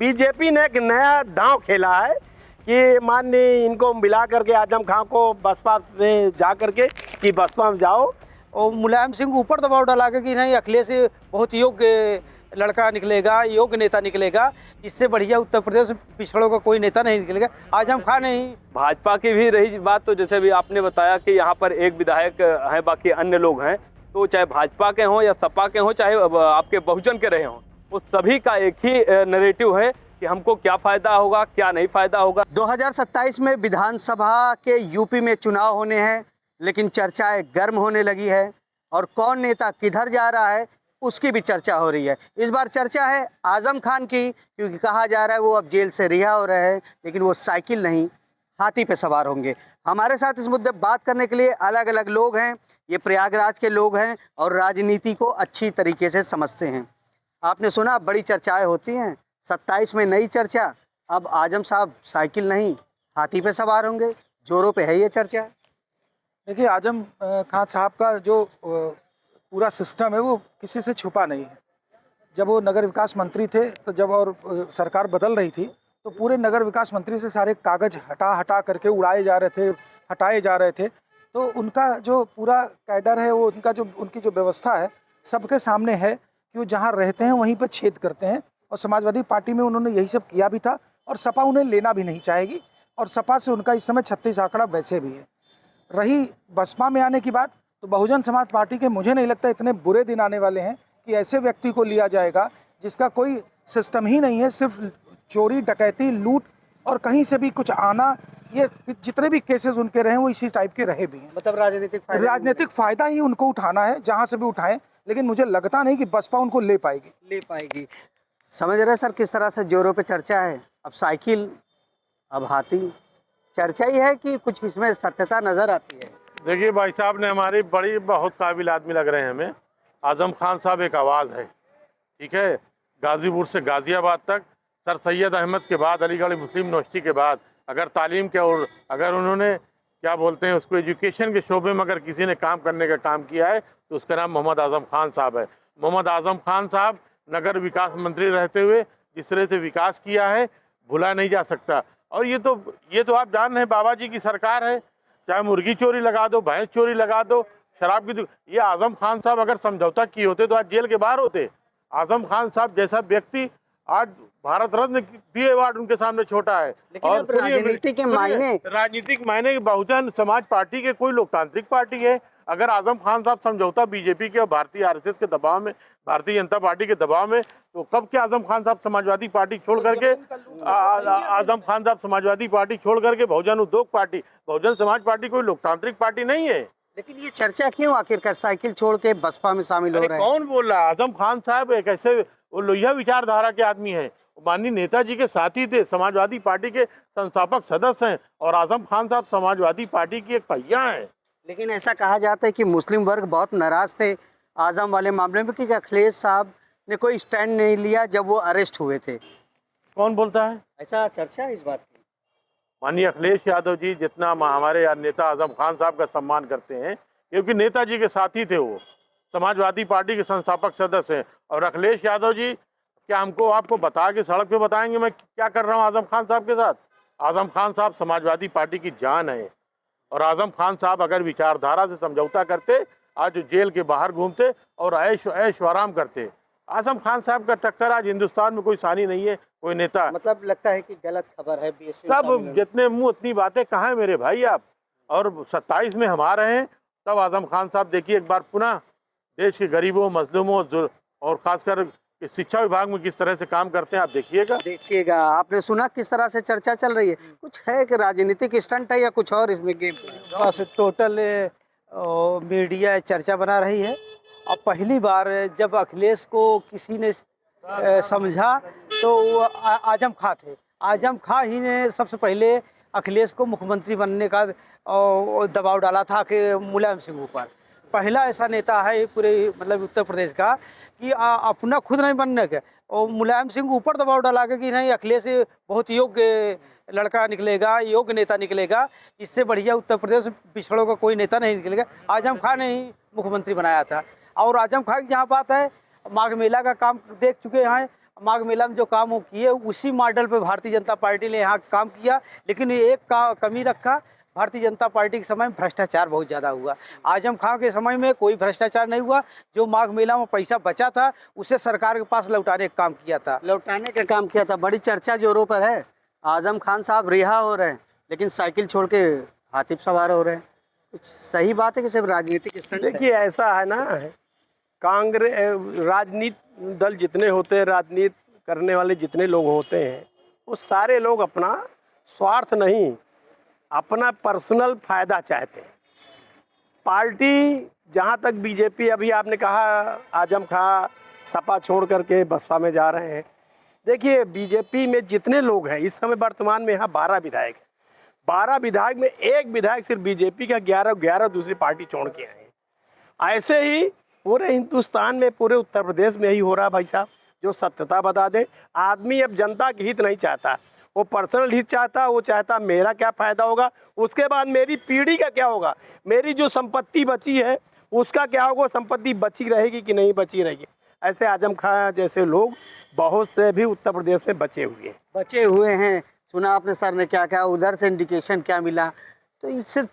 BJP ने एक नया दांव खेला है कि माननीय इनको मिला करके आजम खां को बसपा में जा करके कि बसपा में जाओ, और मुलायम सिंह को ऊपर दबाव डाला कि नहीं अखिलेश बहुत योग्य लड़का निकलेगा, योग्य नेता निकलेगा, इससे बढ़िया उत्तर प्रदेश पिछड़ों का कोई नेता नहीं निकलेगा, आजम खान नहीं। भाजपा की भी रही बात, तो जैसे भी आपने बताया कि यहाँ पर एक विधायक हैं, बाकी अन्य लोग हैं, तो चाहे भाजपा के हों या सपा के हों, चाहे आपके बहुजन के रहे हों, उस सभी का एक ही नैरेटिव है कि हमको क्या फ़ायदा होगा, क्या नहीं फ़ायदा होगा। 2027 में विधानसभा के यूपी में चुनाव होने हैं, लेकिन चर्चाएं गर्म होने लगी है और कौन नेता किधर जा रहा है उसकी भी चर्चा हो रही है। इस बार चर्चा है आजम खान की, क्योंकि कहा जा रहा है वो अब जेल से रिहा हो रहे हैं, लेकिन वो साइकिल नहीं हाथी पे सवार होंगे। हमारे साथ इस मुद्दे पर बात करने के लिए अलग अलग लोग हैं। ये प्रयागराज के लोग हैं और राजनीति को अच्छी तरीके से समझते हैं। आपने सुना बड़ी चर्चाएं होती हैं, 27 में नई चर्चा, अब आजम साहब साइकिल नहीं हाथी पे सवार होंगे, जोरों पे है ये चर्चा। देखिए, आजम खान साहब का जो पूरा सिस्टम है वो किसी से छुपा नहीं है। जब वो नगर विकास मंत्री थे तो जब और सरकार बदल रही थी तो पूरे नगर विकास मंत्री से सारे कागज हटा करके उड़ाए जा रहे थे, हटाए जा रहे थे। तो उनका जो पूरा कैडर है, वो उनकी जो व्यवस्था है सबके सामने है कि वो जहाँ रहते हैं वहीं पर छेद करते हैं। और समाजवादी पार्टी में उन्होंने यही सब किया भी था और सपा उन्हें लेना भी नहीं चाहेगी, और सपा से उनका इस समय 36 आंकड़ा वैसे भी है। रही बसपा में आने की बात, तो बहुजन समाज पार्टी के मुझे नहीं लगता इतने बुरे दिन आने वाले हैं कि ऐसे व्यक्ति को लिया जाएगा जिसका कोई सिस्टम ही नहीं है, सिर्फ चोरी डकैती लूट और कहीं से भी कुछ आना। ये जितने भी केसेस उनके रहे वो इसी टाइप के रहे भी हैं। मतलब राजनीतिक फायदा ही उनको उठाना है, जहाँ से भी उठाएं, लेकिन मुझे लगता नहीं कि बसपा उनको ले पाएगी। समझ रहे सर किस तरह से जोरों पे चर्चा है, अब साइकिल अब हाथी, चर्चा ही है कि कुछ इसमें सत्यता नजर आती है। देखिए भाई साहब ने हमारी बड़ी बहुत काबिल आदमी लग रहे हैं हमें। आजम खान साहब एक आवाज़ है, ठीक है। गाजीपुर से गाजियाबाद तक, सर सैयद अहमद के बाद, अलीगढ़ मुस्लिम यूनिवर्सिटी के बाद, अगर तालीम के और अगर उन्होंने क्या बोलते हैं उसको एजुकेशन के शोबे में अगर किसी ने काम करने का काम किया है तो उसका नाम मोहम्मद आजम खान साहब है। मोहम्मद आजम खान साहब नगर विकास मंत्री रहते हुए जिस तरह से विकास किया है भुला नहीं जा सकता। और ये तो आप जान रहे हैं, बाबा जी की सरकार है, चाहे मुर्गी चोरी लगा दो, भैंस चोरी लगा दो, शराब की, ये आजम खान साहब अगर समझौता किए होते तो आज जेल के बाहर होते। आजम खान साहब जैसा व्यक्ति आज भारत रत्न भी अवार्ड उनके सामने छोटा है। और राजनीतिक मायने बहुजन समाज पार्टी के कोई लोकतांत्रिक पार्टी है। अगर आजम खान साहब समझौता बीजेपी के और भारतीय आरएसएस के दबाव में, भारतीय जनता पार्टी के दबाव में, तो कब के आजम खान साहब समाजवादी पार्टी छोड़ करके बहुजन उद्योग पार्टी, बहुजन समाज पार्टी कोई लोकतांत्रिक पार्टी नहीं है। लेकिन ये चर्चा क्यों आखिरकार साइकिल छोड़ के बसपा में शामिल हो रहे हैं? कौन बोल रहा है? आजम खान साहब एक ऐसे वो लोहिया विचारधारा के आदमी हैं, माननीय नेताजी के साथी थे, समाजवादी पार्टी के संस्थापक सदस्य हैं, और आजम खान साहब समाजवादी पार्टी की एक पहिया हैं। लेकिन ऐसा कहा जाता है कि मुस्लिम वर्ग बहुत नाराज थे आजम वाले मामले में कि अखिलेश साहब ने कोई स्टैंड नहीं लिया जब वो अरेस्ट हुए थे। कौन बोलता है? ऐसा चर्चा है इस बात की। माननीय अखिलेश यादव जी जितना हमारे नेता आजम खान साहब का सम्मान करते हैं, क्योंकि नेताजी के साथी थे, वो समाजवादी पार्टी के संस्थापक सदस्य हैं। और अखिलेश यादव जी क्या हमको आपको बता के सड़क पे बताएंगे मैं क्या कर रहा हूँ आजम खान साहब के साथ? आजम खान साहब समाजवादी पार्टी की जान है, और आजम खान साहब अगर विचारधारा से समझौता करते आज जेल के बाहर घूमते और ऐश आराम करते। आजम खान साहब का टक्कर आज हिंदुस्तान में कोई सानी नहीं है, कोई नेता। मतलब लगता है कि गलत खबर है, सब जितने मुंह उतनी बातें कहाँ है मेरे भाई आप। और 27 में हम आ रहे हैं, तब आजम खान साहब देखिए एक बार पुनः देश के गरीबों, मजलूमों और खासकर शिक्षा विभाग में किस तरह से काम करते हैं, आप देखिएगा। आपने सुना किस तरह से चर्चा चल रही है? कुछ है कि राजनीतिक स्टंट है या कुछ और इसमें गेम? बस टोटल मीडिया चर्चा बना रही है। और पहली बार जब अखिलेश को किसी ने समझा तो वो आजम खां थे। आजम खां ही ने सबसे पहले अखिलेश को मुख्यमंत्री बनने का दबाव डाला था कि मुलायम सिंह ऊपर। पहला ऐसा नेता है पूरे मतलब उत्तर प्रदेश का कि अपना खुद नहीं बनने के, और मुलायम सिंह ऊपर दबाव डाला कि नहीं अखिलेश बहुत योग्य लड़का निकलेगा, योग्य नेता निकलेगा, इससे बढ़िया उत्तर प्रदेश पिछड़ों का कोई नेता नहीं निकलेगा। आजम खान ने ही मुख्यमंत्री बनाया था। और आजम खान की जहाँ बात है, माघ मेला का काम देख चुके हैं माघ मेला में जो काम वो किए उसी मॉडल पे भारतीय जनता पार्टी ने यहाँ काम किया। लेकिन एक कमी रखा, भारतीय जनता पार्टी के समय में भ्रष्टाचार बहुत ज़्यादा हुआ। आजम खां के समय में कोई भ्रष्टाचार नहीं हुआ। जो माघ मेला में पैसा बचा था उसे सरकार के पास लौटाने का काम किया था। लौटाने का काम किया था। बड़ी चर्चा जोरों पर है, आजम खान साहब रिहा हो रहे हैं लेकिन साइकिल छोड़ के हाथी पर सवार हो रहे हैं। कुछ सही बात है कि सिर्फ राजनीतिक स्टंट है? देखिए ऐसा है ना, कांग्रेस राजनीति दल जितने होते हैं, राजनीति करने वाले जितने लोग होते हैं, वो सारे लोग अपना स्वार्थ नहीं, अपना पर्सनल फायदा चाहते हैं। पार्टी जहाँ तक बीजेपी, अभी आपने कहा आजम खां सपा छोड़ करके बसपा में जा रहे हैं। देखिए बीजेपी में जितने लोग हैं इस समय वर्तमान में यहाँ 12 विधायक हैं। 12 विधायक में एक विधायक सिर्फ बीजेपी का, 11 दूसरी पार्टी छोड़ के आए हैं। ऐसे ही पूरे हिंदुस्तान में, पूरे उत्तर प्रदेश में यही हो रहा है भाई साहब। जो सत्यता बता दें, आदमी अब जनता के हित नहीं चाहता, वो पर्सनल हित चाहता। वो चाहता मेरा क्या फ़ायदा होगा, उसके बाद मेरी पीढ़ी का क्या होगा, मेरी जो संपत्ति बची है उसका क्या होगा, संपत्ति बची रहेगी कि नहीं बची रहेगी। ऐसे आजम खां जैसे लोग बहुत से भी उत्तर प्रदेश में बचे हुए हैं। सुना आपने सर ने क्या कहा, उधर से इंडिकेशन क्या मिला? तो ये सिर्फ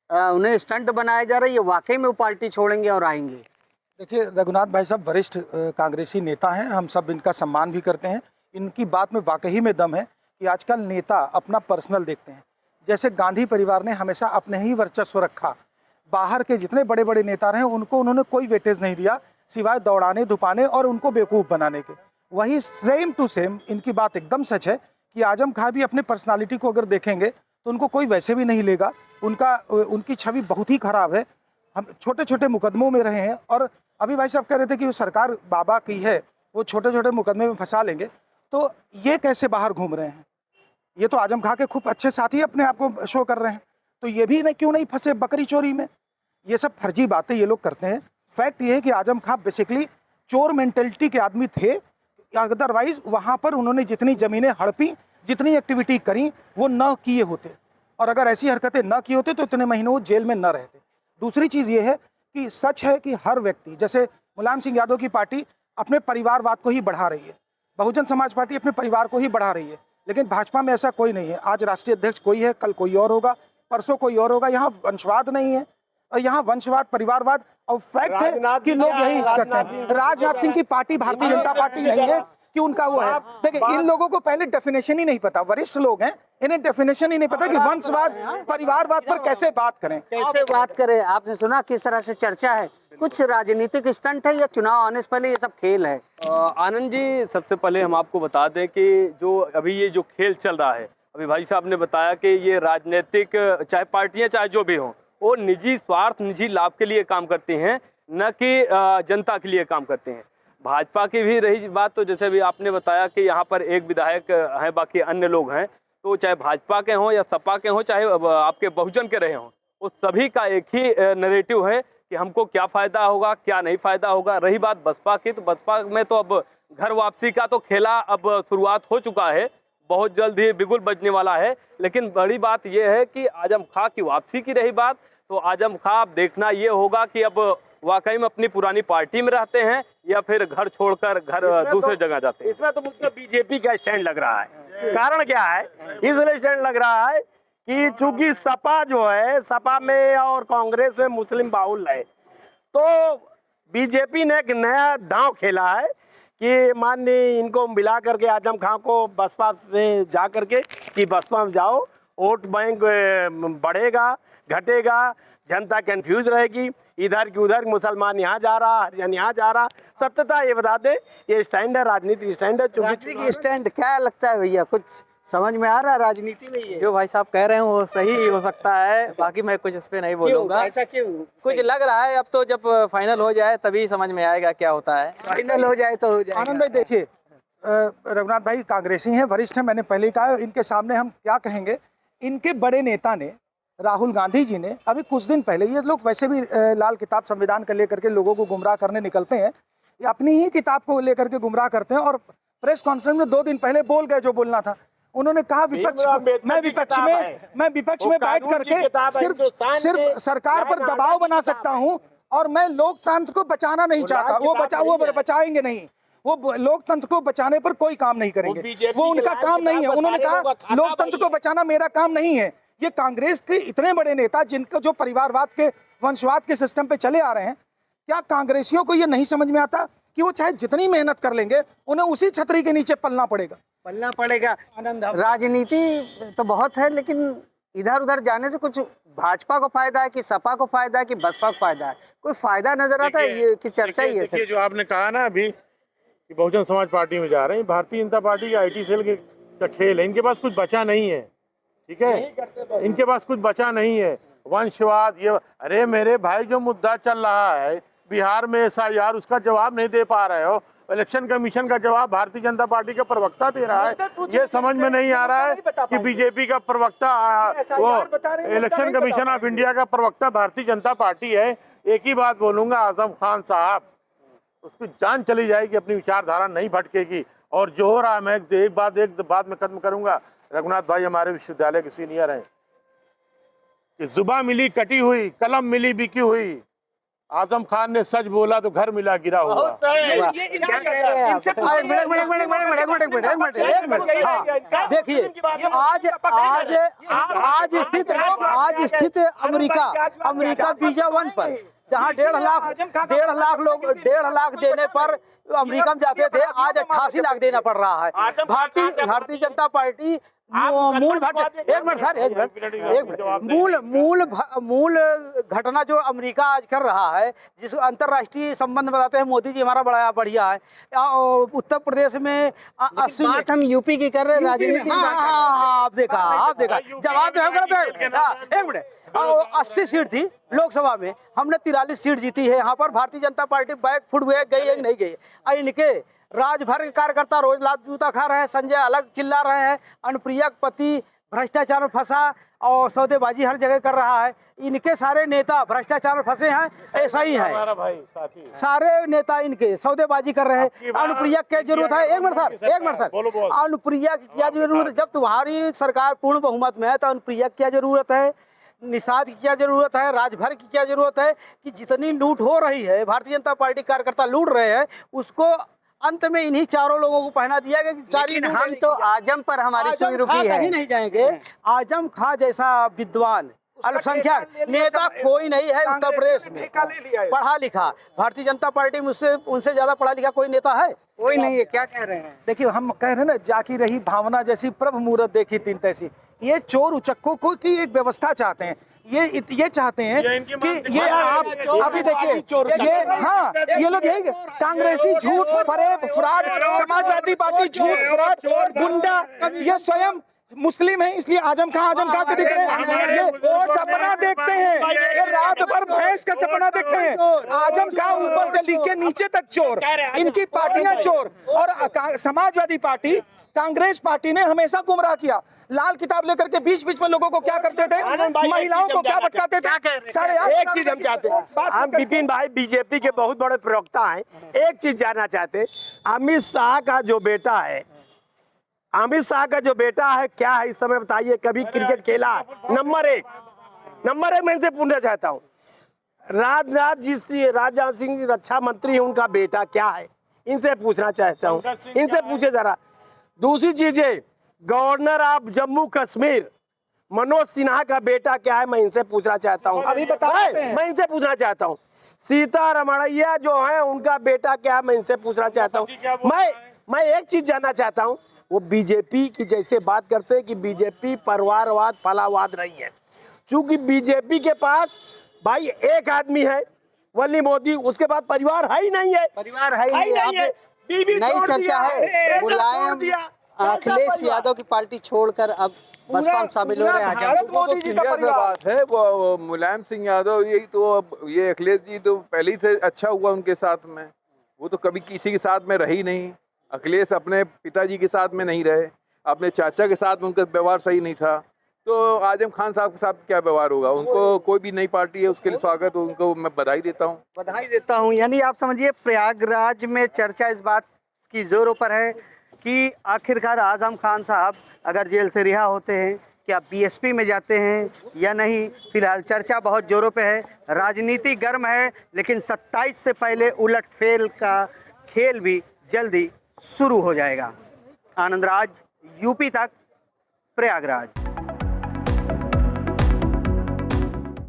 उन्हें स्टंट बनाया जा रहा है, ये वाकई में वो पार्टी छोड़ेंगे और आएंगे? देखिए रघुनाथ भाई साहब वरिष्ठ कांग्रेसी नेता हैं, हम सब इनका सम्मान भी करते हैं। इनकी बात में वाकई में दम है कि आजकल नेता अपना पर्सनल देखते हैं। जैसे गांधी परिवार ने हमेशा अपने ही वर्चस्व रखा, बाहर के जितने बड़े बड़े नेता रहे उनको उन्होंने कोई वेटेज नहीं दिया सिवाय दौड़ाने धुपाने और उनको बेवकूफ़ बनाने के। वही सेम टू सेम इनकी बात एकदम सच है कि आजम खां भी अपने पर्सनालिटी को अगर देखेंगे तो उनको कोई वैसे भी नहीं लेगा। उनकी छवि बहुत ही खराब है। हम छोटे छोटे मुकदमों में रहे हैं और अभी भाई साहब कह रहे थे कि वो सरकार बाबा की है, वो छोटे छोटे मुकदमे में फंसा लेंगे। तो ये कैसे बाहर घूम रहे हैं? ये तो आजम खां के खूब अच्छे साथी अपने आप को शो कर रहे हैं, तो ये भी क्यों नहीं फंसे बकरी चोरी में? ये सब फर्जी बातें ये लोग करते हैं। फैक्ट ये है कि आजम खां बेसिकली चोर मेंटेलिटी के आदमी थे। अदरवाइज वहाँ पर उन्होंने जितनी ज़मीनें हड़पी, जितनी एक्टिविटी करी, वो न किए होते। और अगर ऐसी हरकतें न किए होते तो इतने महीनों वो जेल में न रहते। दूसरी चीज़ ये है कि सच है कि हर व्यक्ति, जैसे मुलायम सिंह यादव की पार्टी अपने परिवारवाद को ही बढ़ा रही है, बहुजन समाज पार्टी अपने परिवार को ही बढ़ा रही है, लेकिन भाजपा में ऐसा कोई नहीं है। आज राष्ट्रीय अध्यक्ष कोई है, कल कोई और होगा, परसों कोई और होगा। यहाँ वंशवाद नहीं है, और यहाँ वंशवाद, परिवारवाद और फैक्ट है कि लोग यही करते हैं। राजनाथ सिंह की पार्टी भारतीय जनता पार्टी नहीं है कि उनका वो है। देखिए इन लोगों को पहले डेफिनेशन ही नहीं पता, वरिष्ठ लोग हैं, इन्हें डेफिनेशन ही नहीं पता कि वंशवाद परिवारवाद पर कैसे बात करें, कैसे बात करें। आपने सुना किस तरह से चर्चा है? कुछ राजनीतिक स्टंट है या चुनाव आने से पहले ये सब खेल है? आनंद जी, सबसे पहले हम आपको बता दें कि जो अभी ये जो खेल चल रहा है, अभी भाई साहब ने बताया कि ये राजनीतिक, चाहे पार्टियां चाहे जो भी हों, वो निजी स्वार्थ, निजी लाभ के लिए काम करती हैं, न कि जनता के लिए काम करते हैं। भाजपा की भी रही बात, तो जैसे भी आपने बताया कि यहाँ पर एक विधायक हैं, बाकी अन्य लोग हैं, तो चाहे भाजपा के हों या सपा के हों, चाहे आपके बहुजन के रहे हों, उस सभी का एक ही नैरेटिव है कि हमको क्या फ़ायदा होगा, क्या नहीं फ़ायदा होगा। रही बात बसपा की, तो बसपा में तो अब घर वापसी का तो खेला अब शुरुआत हो चुका है, बहुत जल्द ही बिगुल बजने वाला है। लेकिन बड़ी बात यह है कि आजम खां की वापसी की रही बात, तो आजम खां अब देखना ये होगा कि अब वाकई में अपनी पुरानी पार्टी में रहते हैं या फिर घर छोड़कर घर दूसरे जगह जाते हैं। इसमें तो मुझको बीजेपी का स्टैंड लग रहा है। कारण क्या है इसलिए स्टैंड लग रहा है कि चूंकि सपा जो है, सपा में और कांग्रेस में मुस्लिम बाहुल है, तो बीजेपी ने एक नया दांव खेला है कि माननीय इनको मिला करके आजम खां को बसपा में जा करके कि बसपा में जाओ, वोट बैंक बढ़ेगा घटेगा, जनता कंफ्यूज रहेगी, इधर की उधर, मुसलमान यहाँ जा रहा, हरियाणा यहाँ जा रहा। सत्यता ये बता दे, ये स्टैंड है, राजनीतिक स्टैंड है। राजनीतिक स्टैंड क्या लगता है भैया, कुछ समझ में आ रहा है राजनीति में? ये जो भाई साहब कह रहे हैं वो सही हो सकता है, बाकी मैं कुछ इस पे नहीं बोलूंगा। ऐसा क्यों? कुछ लग रहा है, अब तो जब फाइनल हो जाए तभी समझ में आएगा क्या होता है। फाइनल हो जाए तो हो जाए। आनंद भाई देखिए, रघुनाथ भाई कांग्रेसी हैं, वरिष्ठ हैं, मैंने पहले ही कहा, इनके सामने हम क्या कहेंगे। इनके बड़े नेता ने, राहुल गांधी जी ने, अभी कुछ दिन पहले, ये लोग वैसे भी लाल किताब संविधान को लेकर के लोगों को गुमराह करने निकलते हैं, ये अपनी ही किताब को लेकर के गुमराह करते हैं। और प्रेस कॉन्फ्रेंस में 2 दिन पहले बोल गए जो बोलना था। उन्होंने कहा मैं विपक्ष में बैठ करके सिर्फ सरकार पर दबाव बना सकता हूं और मैं लोकतंत्र को बचाना नहीं चाहता। वो बचाएंगे नहीं, वो लोकतंत्र को बचाने पर कोई काम नहीं करेंगे। बीजेपी वो के उनका लाल काम नहीं है। किताब उन्होंने सारे लोगों कहा का खाता लोकतंत्र वही को है। बचाना मेरा काम नहीं है। ये कांग्रेस के इतने बड़े नेता जिनको जो परिवारवाद के वंशवाद के सिस्टम पे चले आ रहे हैं, क्या कांग्रेसियों को ये नहीं समझ में आता कि वो चाहे जितनी मेहनत कर लेंगे उन्हें उसी छतरी के नीचे पलना पड़ेगा। राजनीति तो बहुत है, लेकिन इधर उधर जाने से कुछ भाजपा को फायदा है कि सपा को फायदा है कि बसपा को फायदा है? कोई फायदा नजर आता है ये कि चर्चा ही है देखिए सिर्फ? जो आपने कहा ना अभी कि बहुजन समाज पार्टी में जा रहे हैं, भारतीय जनता पार्टी का IT सेल का खेल है। इनके पास कुछ बचा नहीं है, ठीक है, इनके पास कुछ बचा नहीं है। वंशवाद ये, अरे मेरे भाई जो मुद्दा चल रहा है बिहार में SIR, उसका जवाब नहीं दे पा रहे हो। इलेक्शन कमीशन का जवाब भारतीय जनता पार्टी का प्रवक्ता दे रहा है। ये समझ में नहीं आ रहा है कि बीजेपी का प्रवक्ता वो इलेक्शन कमीशन ऑफ इंडिया का प्रवक्ता भारतीय जनता पार्टी है। एक ही बात बोलूंगा, आजम खान साहब, उसकी जान चली जाएगी, अपनी विचारधारा नहीं भटकेगी। और जो हो रहा है, मैं एक बात में खत्म करूंगा। रघुनाथ भाई हमारे विश्वविद्यालय के सीनियर हैं कि जुबान मिली कटी हुई, कलम मिली बिकी हुई। आजम खान ने सच बोला तो घर मिला गिरा हुआ। देखिए आज स्थित अमेरिका वीजा 1 पर जहाँ 1.5 लाख देने पर अमेरिका में जाते थे, आज 88 लाख देना पड़ रहा है। भारतीय जनता पार्टी मूल घटना जो अमेरिका आज कर रहा है, जिस अंतर्राष्ट्रीय संबंध बताते हैं मोदी जी हमारा बड़ा बढ़िया है। उत्तर प्रदेश में बात हम यूपी की कर रहे हैं, राजनीति। आप देखा जवाब एक मिनट। 80 सीट थी लोकसभा में, हमने 43 सीट जीती है। यहाँ पर Bharatiya Janata party back foot गई है कि नहीं गई? इनके राजभर के कार्यकर्ता रोज लात जूता खा रहे हैं, संजय अलग चिल्ला रहे हैं, अनुप्रिया पति भ्रष्टाचार में फंसा और सौदेबाजी हर जगह कर रहा है। इनके सारे नेता भ्रष्टाचार में फंसे हैं, ऐसा ही है। सारे नेता इनके सौदेबाजी कर रहे हैं। अनुप्रिया की क्या जरूरत है? एक मिनट सर, अनुप्रिया की क्या जरूरत है? जब तुम्हारी सरकार पूर्ण बहुमत में है तो अनुप्रिया की क्या जरूरत है? निषाद की क्या जरूरत है? राजभर की क्या जरूरत है? कि जितनी लूट हो रही है, भारतीय जनता पार्टी कार्यकर्ता लूट रहे हैं, उसको अंत में इन्हीं चारों लोगों को पहना दिया गया कि लेकिन हम तो आजम पर हमारी सुई रुकी है। कहीं नहीं जाएंगे। आजम खां जैसा विद्वान अल्पसंख्यक नेता कोई नहीं है उत्तर प्रदेश में, पढ़ा लिखा। भारतीय जनता पार्टी में उनसे ज्यादा पढ़ा लिखा कोई नेता है? कोई नहीं है। क्या कह रहे हैं? देखिए, हम कह रहे हैं ना, जाकी रही भावना जैसी प्रभु मूरत देखी तीन तैसी। ये चोर उचक्कों को की एक व्यवस्था चाहते हैं। ये चाहते हैं कि ये आप अभी देखिए, ये लोग यही कांग्रेसी झूठ, फरेब, फ्रॉड, समाजवादी पार्टी झूठ, फ्रॉड, गुंडा, ये स्वयं मुस्लिम है इसलिए आजम खां के दिख रहे हैं। ये सपना देखते हैं, ये रात भर भैंस का सपना देखते हैं। आजम खां ऊपर से लेके नीचे तक चोर, इनकी पार्टियां चोर। और समाजवादी पार्टी, कांग्रेस पार्टी ने हमेशा गुमराह किया। लाल किताब लेकर के बीच बीच में लोगों को क्या करते थे? महिलाओं को क्या भटकाते थे? सारे एक चीज हम चाहते हैं, हम विपिन भाई बीजेपी के बहुत बड़े प्रवक्ता हैं, एक चीज जानना चाहते हैं, अमित शाह का जो बेटा है, क्या है इस समय बताइए? कभी क्रिकेट खेला? नंबर एक मैं इनसे पूछना चाहता हूँ। राजनाथ सिंह रक्षा मंत्री है, उनका बेटा क्या है? इनसे पूछना चाहता हूँ, इनसे पूछे जरा। दूसरी चीज है, गवर्नर ऑफ जम्मू कश्मीर मनोज सिन्हा का बेटा क्या है? मैं इनसे पूछना चाहता हूँ। अभी बता देते हैं। मैं इनसे पूछना चाहता हूँ। सीतारमणैया जो है, उनका बेटा क्या है? मैं इनसे पूछना चाहता हूँ। मैं एक चीज जानना चाहता हूँ, वो बीजेपी की जैसे बात करते हैं कि बीजेपी परिवारवाद फलावाद नहीं है, क्योंकि बीजेपी के पास भाई एक आदमी है वली मोदी, उसके बाद परिवार है ही नहीं है। परिवार है ही नहीं है। नई चर्चा है, मुलायम अखिलेश यादव की पार्टी छोड़कर अब बसपा में शामिल हो रहे हैं। भारत मोदी जी का परिवार बात है वो मुलायम सिंह यादव, यही तो ये अखिलेश जी तो पहले ही से अच्छा हुआ उनके साथ में। वो तो कभी किसी के साथ में रही नहीं। अखिलेश अपने पिताजी के साथ में नहीं रहे, अपने चाचा के साथ में उनका व्यवहार सही नहीं था। तो आजम खान साहब के साथ क्या व्यवहार होगा? उनको कोई भी नई पार्टी है उसके लिए स्वागत, उनको मैं बधाई देता हूँ। यानी आप समझिए, प्रयागराज में चर्चा इस बात की जोरों पर है कि आखिरकार आजम खान साहब अगर जेल से रिहा होते हैं, क्या बीएसपी में जाते हैं या नहीं? फिलहाल चर्चा बहुत जोरों पे है, राजनीति गर्म है, लेकिन 27 से पहले उलटफेर का खेल भी जल्द ही शुरू हो जाएगा। आनंद राज, यूपी तक, प्रयागराज।